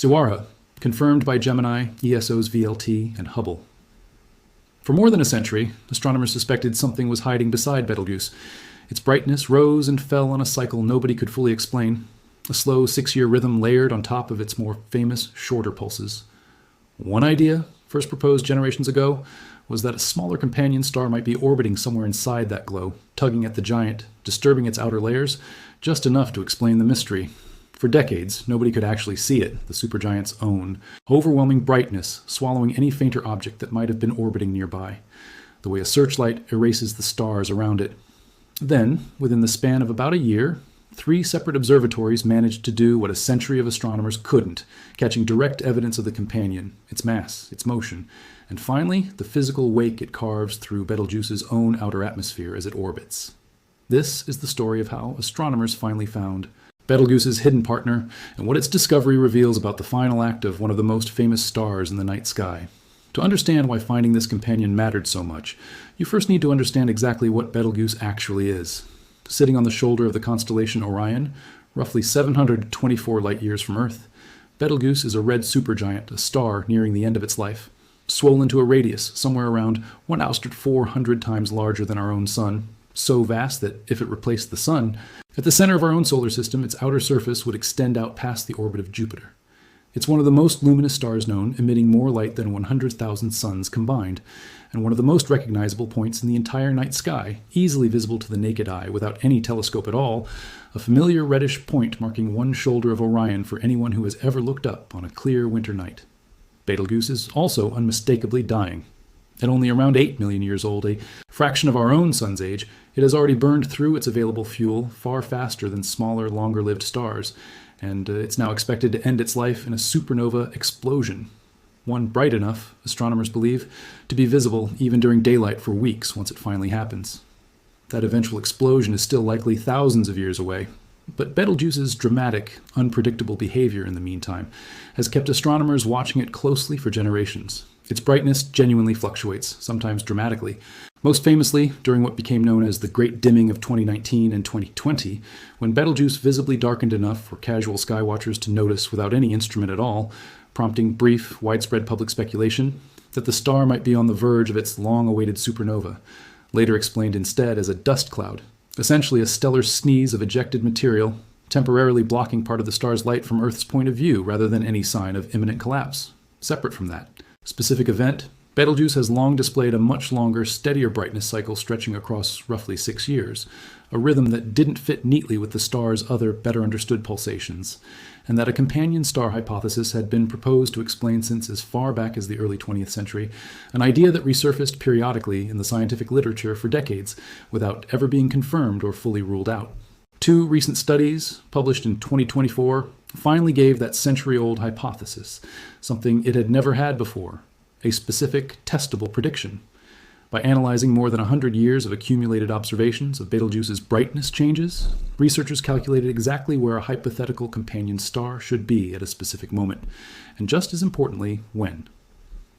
Zuara, confirmed by Gemini, ESO's VLT, and Hubble. For more than a century, astronomers suspected something was hiding beside Betelgeuse. Its brightness rose and fell on a cycle nobody could fully explain, a slow 6-year rhythm layered on top of its more famous, shorter pulses. One idea, first proposed generations ago, was that a smaller companion star might be orbiting somewhere inside that glow, tugging at the giant, disturbing its outer layers, just enough to explain the mystery. For decades, nobody could actually see it, the supergiant's own overwhelming brightness swallowing any fainter object that might have been orbiting nearby, the way a searchlight erases the stars around it. Then, within the span of about a year, 3 separate observatories managed to do what a century of astronomers couldn't, catching direct evidence of the companion, its mass, its motion, and finally, the physical wake it carves through Betelgeuse's own outer atmosphere as it orbits. This is the story of how astronomers finally found Betelgeuse's hidden partner, and what its discovery reveals about the final act of one of the most famous stars in the night sky. To understand why finding this companion mattered so much, you first need to understand exactly what Betelgeuse actually is. Sitting on the shoulder of the constellation Orion, roughly 724 light-years from Earth, Betelgeuse is a red supergiant, a star nearing the end of its life, swollen to a radius somewhere around 1,400 times larger than our own Sun, so vast that if it replaced the Sun, at the center of our own solar system, its outer surface would extend out past the orbit of Jupiter. It's one of the most luminous stars known, emitting more light than 100,000 suns combined, and one of the most recognizable points in the entire night sky, easily visible to the naked eye without any telescope at all, a familiar reddish point marking one shoulder of Orion for anyone who has ever looked up on a clear winter night. Betelgeuse is also unmistakably dying. At only around 8 million years old, a fraction of our own sun's age, it has already burned through its available fuel far faster than smaller, longer-lived stars, and it's now expected to end its life in a supernova explosion, one bright enough, astronomers believe, to be visible even during daylight for weeks once it finally happens. That eventual explosion is still likely thousands of years away, but Betelgeuse's dramatic, unpredictable behavior in the meantime has kept astronomers watching it closely for generations. Its brightness genuinely fluctuates, sometimes dramatically. Most famously, during what became known as the Great Dimming of 2019 and 2020, when Betelgeuse visibly darkened enough for casual skywatchers to notice without any instrument at all, prompting brief, widespread public speculation that the star might be on the verge of its long-awaited supernova, later explained instead as a dust cloud, essentially a stellar sneeze of ejected material, temporarily blocking part of the star's light from Earth's point of view rather than any sign of imminent collapse. Separate from that specific event, Betelgeuse has long displayed a much longer, steadier brightness cycle stretching across roughly 6 years, a rhythm that didn't fit neatly with the star's other better understood pulsations, and that a companion star hypothesis had been proposed to explain since as far back as the early 20th century, an idea that resurfaced periodically in the scientific literature for decades without ever being confirmed or fully ruled out. 2 recent studies, published in 2024, finally gave that century-old hypothesis, something it had never had before, a specific, testable prediction. By analyzing more than 100 years of accumulated observations of Betelgeuse's brightness changes, researchers calculated exactly where a hypothetical companion star should be at a specific moment, and just as importantly, when.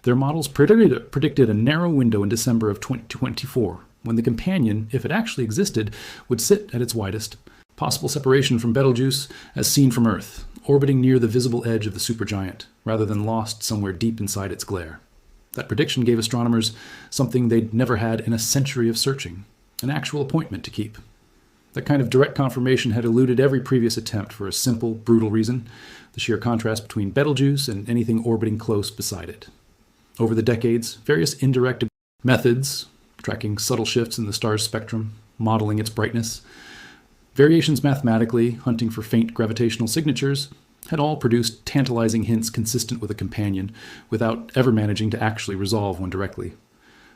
Their models predicted a narrow window in December of 2024, when the companion, if it actually existed, would sit at its widest, possible separation from Betelgeuse as seen from Earth, orbiting near the visible edge of the supergiant, rather than lost somewhere deep inside its glare. That prediction gave astronomers something they'd never had in a century of searching, an actual appointment to keep. That kind of direct confirmation had eluded every previous attempt for a simple, brutal reason, the sheer contrast between Betelgeuse and anything orbiting close beside it. Over the decades, various indirect methods, tracking subtle shifts in the star's spectrum, modeling its brightness, variations mathematically, hunting for faint gravitational signatures, had all produced tantalizing hints consistent with a companion, without ever managing to actually resolve one directly.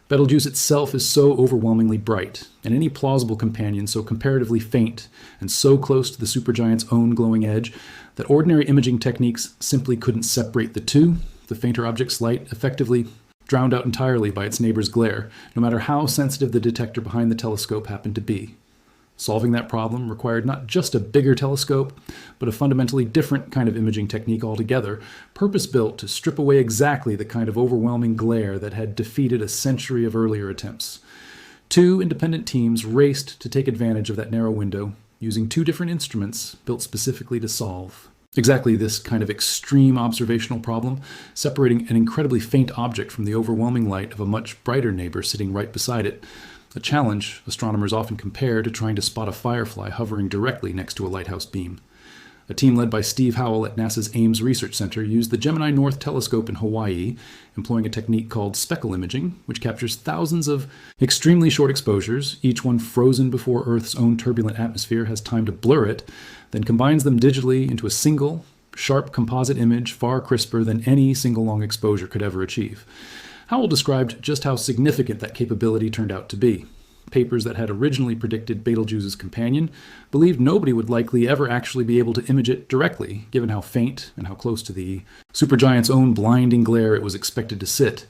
Betelgeuse itself is so overwhelmingly bright, and any plausible companion so comparatively faint and so close to the supergiant's own glowing edge that ordinary imaging techniques simply couldn't separate the two, the fainter object's light effectively drowned out entirely by its neighbor's glare, no matter how sensitive the detector behind the telescope happened to be. Solving that problem required not just a bigger telescope, but a fundamentally different kind of imaging technique altogether, purpose-built to strip away exactly the kind of overwhelming glare that had defeated a century of earlier attempts. 2 independent teams raced to take advantage of that narrow window, using 2 different instruments built specifically to solve Exactly this kind of extreme observational problem, separating an incredibly faint object from the overwhelming light of a much brighter neighbor sitting right beside it, a challenge astronomers often compare to trying to spot a firefly hovering directly next to a lighthouse beam. A team led by Steve Howell at NASA's Ames Research Center used the Gemini North Telescope in Hawaii, employing a technique called speckle imaging, which captures thousands of extremely short exposures, each one frozen before Earth's own turbulent atmosphere has time to blur it, then combines them digitally into a single, sharp composite image far crisper than any single long exposure could ever achieve. Howell described just how significant that capability turned out to be. Papers that had originally predicted Betelgeuse's companion believed nobody would likely ever actually be able to image it directly, given how faint and how close to the supergiant's own blinding glare it was expected to sit.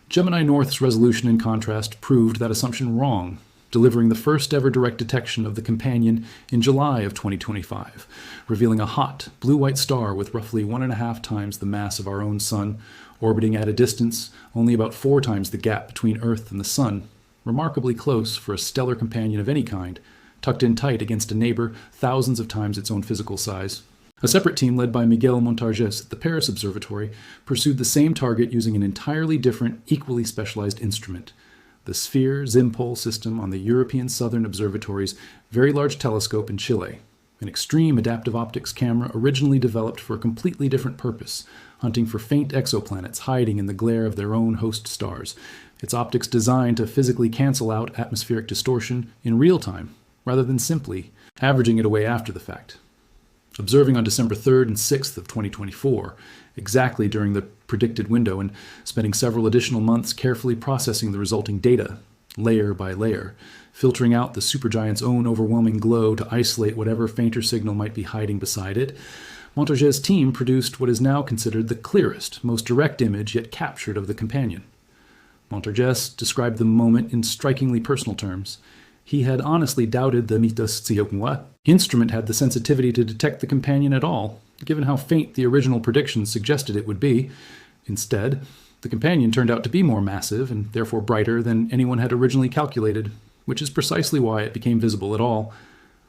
Gemini North's resolution, in contrast, proved that assumption wrong, delivering the first ever direct detection of the companion in July of 2025, revealing a hot, blue-white star with roughly 1.5 times the mass of our own Sun, orbiting at a distance only about 4 times the gap between Earth and the Sun, remarkably close for a stellar companion of any kind, tucked in tight against a neighbor thousands of times its own physical size. A separate team led by Miguel Montargis at the Paris Observatory pursued the same target using an entirely different, equally specialized instrument, the Sphere-Zimpole system on the European Southern Observatory's Very Large Telescope in Chile, an extreme adaptive optics camera originally developed for a completely different purpose, hunting for faint exoplanets hiding in the glare of their own host stars, its optics designed to physically cancel out atmospheric distortion in real time, rather than simply averaging it away after the fact. Observing on December 3rd and 6th of 2024, exactly during the predicted window, and spending several additional months carefully processing the resulting data, layer by layer, filtering out the supergiant's own overwhelming glow to isolate whatever fainter signal might be hiding beside it, Montargis' team produced what is now considered the clearest, most direct image yet captured of the companion. Montargis described the moment in strikingly personal terms. He had honestly doubted the JWST instrument had the sensitivity to detect the companion at all, given how faint the original predictions suggested it would be. Instead, the companion turned out to be more massive and therefore brighter than anyone had originally calculated, which is precisely why it became visible at all.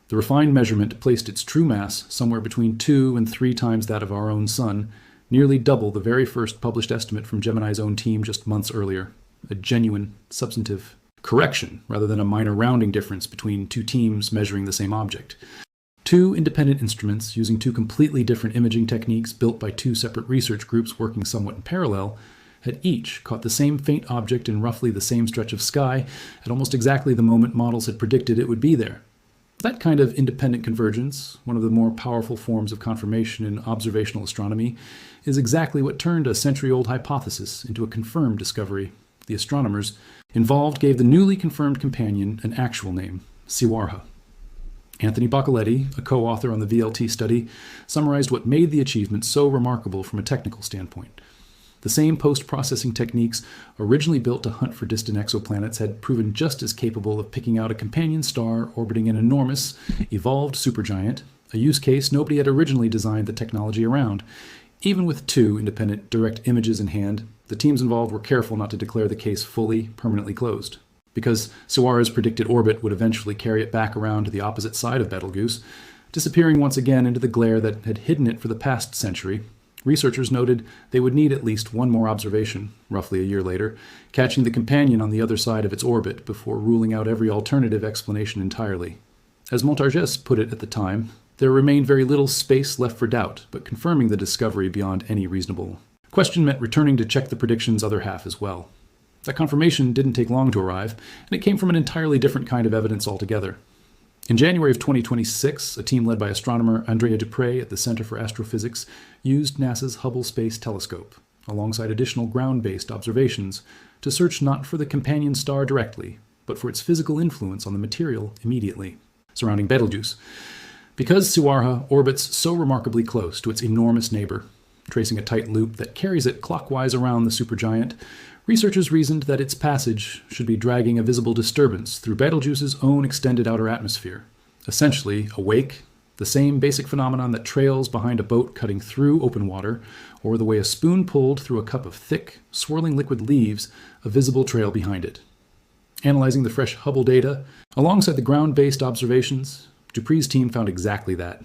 The refined measurement placed its true mass somewhere between 2 and 3 times that of our own Sun, nearly double the very first published estimate from Gemini's own team just months earlier. A genuine, substantive correction rather than a minor rounding difference between 2 teams measuring the same object. 2 independent instruments using 2 completely different imaging techniques built by 2 separate research groups working somewhat in parallel had each caught the same faint object in roughly the same stretch of sky at almost exactly the moment models had predicted it would be there. That kind of independent convergence, one of the more powerful forms of confirmation in observational astronomy, is exactly what turned a century-old hypothesis into a confirmed discovery. The astronomers involved gave the newly confirmed companion an actual name, Siwarha. Anthony Bacaletti, a co-author on the VLT study, summarized what made the achievement so remarkable from a technical standpoint. The same post-processing techniques originally built to hunt for distant exoplanets had proven just as capable of picking out a companion star orbiting an enormous, evolved supergiant, a use case nobody had originally designed the technology around. Even with 2 independent direct images in hand, the teams involved were careful not to declare the case fully, permanently closed. Because Siwarha's predicted orbit would eventually carry it back around to the opposite side of Betelgeuse, disappearing once again into the glare that had hidden it for the past century, researchers noted they would need at least 1 more observation, roughly a year later, catching the companion on the other side of its orbit before ruling out every alternative explanation entirely. As Montargis put it at the time, there remained very little space left for doubt, but confirming the discovery beyond any reasonable question meant returning to check the prediction's other half as well. That confirmation didn't take long to arrive, and it came from an entirely different kind of evidence altogether. In January of 2026, a team led by astronomer Andrea Dupre at the Center for Astrophysics used NASA's Hubble Space Telescope, alongside additional ground-based observations, to search not for the companion star directly, but for its physical influence on the material immediately surrounding Betelgeuse. Because Siwarha orbits so remarkably close to its enormous neighbor, tracing a tight loop that carries it clockwise around the supergiant, researchers reasoned that its passage should be dragging a visible disturbance through Betelgeuse's own extended outer atmosphere, essentially a wake, the same basic phenomenon that trails behind a boat cutting through open water, or the way a spoon pulled through a cup of thick, swirling liquid leaves a visible trail behind it. Analyzing the fresh Hubble data, alongside the ground-based observations, Dupre's team found exactly that.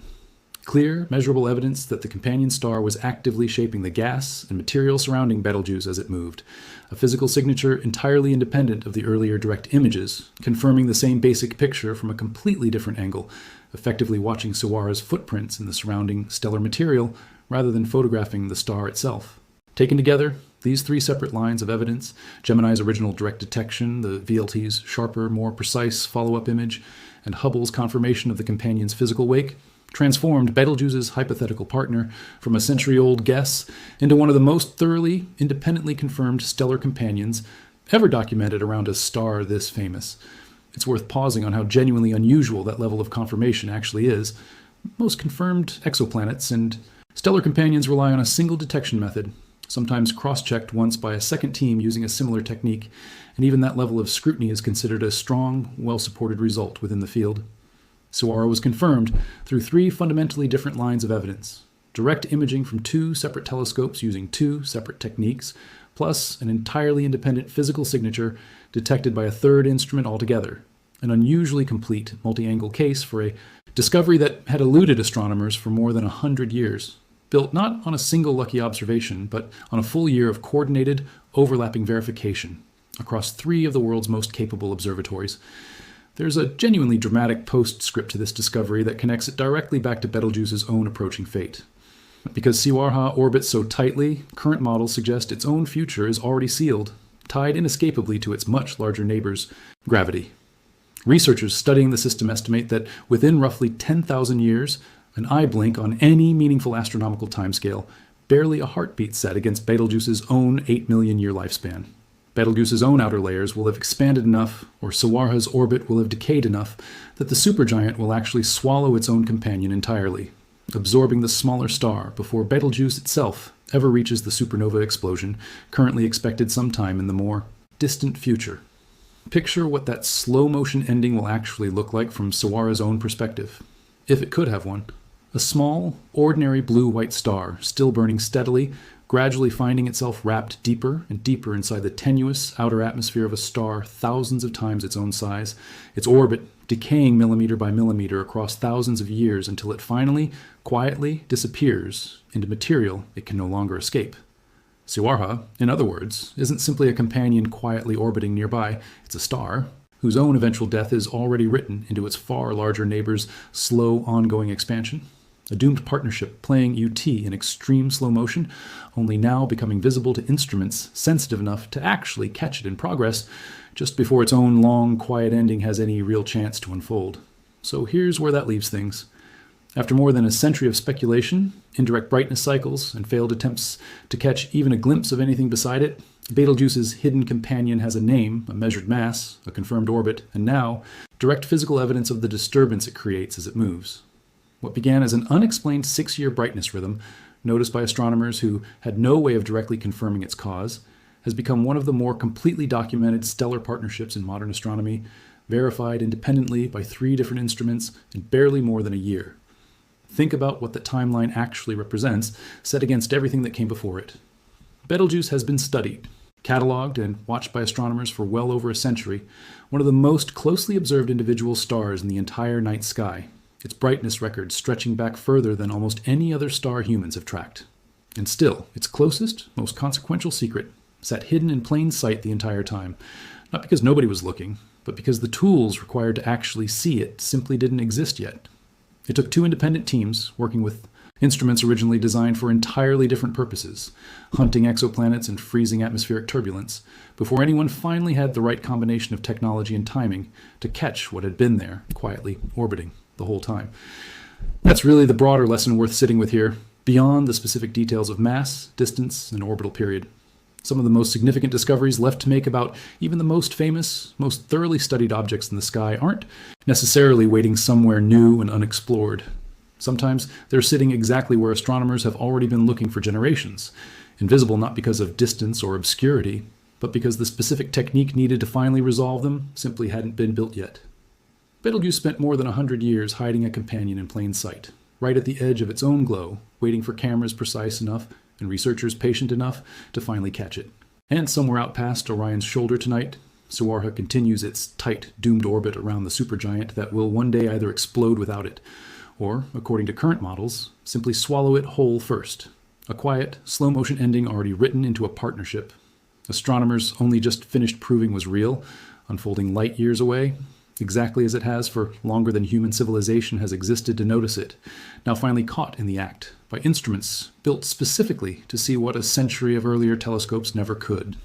Clear, measurable evidence that the companion star was actively shaping the gas and material surrounding Betelgeuse as it moved. A physical signature entirely independent of the earlier direct images, confirming the same basic picture from a completely different angle, effectively watching Sawara's footprints in the surrounding stellar material rather than photographing the star itself. Taken together, these three separate lines of evidence, Gemini's original direct detection, the VLT's sharper, more precise follow-up image, and Hubble's confirmation of the companion's physical wake, transformed Betelgeuse's hypothetical partner from a century-old guess into one of the most thoroughly, independently confirmed stellar companions ever documented around a star this famous. It's worth pausing on how genuinely unusual that level of confirmation actually is. Most confirmed exoplanets and stellar companions rely on a single detection method, sometimes cross-checked once by a second team using a similar technique, and even that level of scrutiny is considered a strong, well-supported result within the field. Sawara was confirmed through three fundamentally different lines of evidence: direct imaging from two separate telescopes using two separate techniques, plus an entirely independent physical signature detected by a third instrument altogether. An unusually complete multi-angle case for a discovery that had eluded astronomers for more than 100 years, built not on a single lucky observation, but on a full year of coordinated, overlapping verification across three of the world's most capable observatories. There's a genuinely dramatic postscript to this discovery that connects it directly back to Betelgeuse's own approaching fate. Because Sawara orbits so tightly, current models suggest its own future is already sealed, tied inescapably to its much larger neighbor's gravity. Researchers studying the system estimate that within roughly 10,000 years, an eye blink on any meaningful astronomical timescale, barely a heartbeat set against Betelgeuse's own 8 million year lifespan. Betelgeuse's own outer layers will have expanded enough, or Sawara's orbit will have decayed enough, that the supergiant will actually swallow its own companion entirely, absorbing the smaller star before Betelgeuse itself ever reaches the supernova explosion, currently expected sometime in the more distant future. Picture what that slow-motion ending will actually look like from Sawara's own perspective, if it could have one. A small, ordinary blue-white star, still burning steadily, gradually finding itself wrapped deeper and deeper inside the tenuous outer atmosphere of a star thousands of times its own size, its orbit decaying millimeter by millimeter across thousands of years until it finally, quietly disappears into material it can no longer escape. Sawara, in other words, isn't simply a companion quietly orbiting nearby. It's a star whose own eventual death is already written into its far larger neighbor's slow, ongoing expansion. A doomed partnership playing UT in extreme slow motion, only now becoming visible to instruments sensitive enough to actually catch it in progress, just before its own long, quiet ending has any real chance to unfold. So here's where that leaves things. After more than a century of speculation, indirect brightness cycles, and failed attempts to catch even a glimpse of anything beside it, Betelgeuse's hidden companion has a name, a measured mass, a confirmed orbit, and now, direct physical evidence of the disturbance it creates as it moves. What began as an unexplained 6-year brightness rhythm, noticed by astronomers who had no way of directly confirming its cause, has become one of the more completely documented stellar partnerships in modern astronomy, verified independently by 3 different instruments in barely more than a year. Think about what the timeline actually represents, set against everything that came before it. Betelgeuse has been studied, cataloged, and watched by astronomers for well over a century, one of the most closely observed individual stars in the entire night sky, its brightness record stretching back further than almost any other star humans have tracked. And still, its closest, most consequential secret sat hidden in plain sight the entire time, not because nobody was looking, but because the tools required to actually see it simply didn't exist yet. It took 2 independent teams, working with instruments originally designed for entirely different purposes, hunting exoplanets and freezing atmospheric turbulence, before anyone finally had the right combination of technology and timing to catch what had been there, quietly orbiting the whole time. That's really the broader lesson worth sitting with here, beyond the specific details of mass, distance, and orbital period. Some of the most significant discoveries left to make about even the most famous, most thoroughly studied objects in the sky aren't necessarily waiting somewhere new and unexplored. Sometimes they're sitting exactly where astronomers have already been looking for generations, invisible not because of distance or obscurity, but because the specific technique needed to finally resolve them simply hadn't been built yet. Betelgeuse spent more than 100 years hiding a companion in plain sight, right at the edge of its own glow, waiting for cameras precise enough and researchers patient enough to finally catch it. And somewhere out past Orion's shoulder tonight, Sawara continues its tight, doomed orbit around the supergiant that will one day either explode without it, Or, according to current models, simply swallow it whole first. A quiet, slow-motion ending already written into a partnership. Astronomers only just finished proving was real, unfolding light years away, exactly as it has for longer than human civilization has existed to notice it, now finally caught in the act by instruments built specifically to see what a century of earlier telescopes never could.